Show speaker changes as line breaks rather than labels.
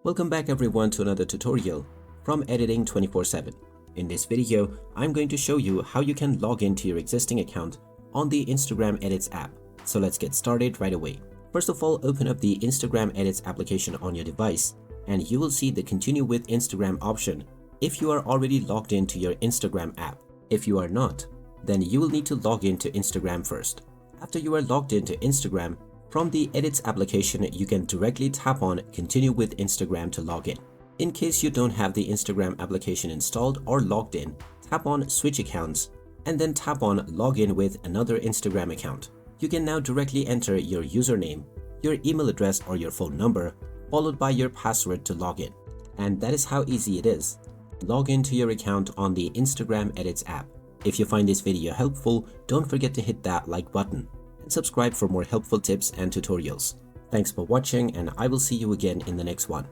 Welcome back everyone to another tutorial from Editing 24/7. In this video, I'm going to show you how you can log into your existing account on the Instagram Edits app. So let's get started right away. First of all, open up the Instagram Edits application on your device and you will see the Continue with Instagram option if you are already logged into your Instagram app. If you are not, then you will need to log into Instagram first. After you are logged into Instagram, from the Edits application, you can directly tap on Continue with Instagram to log in. In case you don't have the Instagram application installed or logged in, tap on Switch Accounts and then tap on Login with another Instagram account. You can now directly enter your username, your email address or your phone number, followed by your password to log in. And that is how easy it is. Log into your account on the Instagram Edits app. If you find this video helpful, don't forget to hit that like button and subscribe for more helpful tips and tutorials. Thanks for watching, and I will see you again in the next one.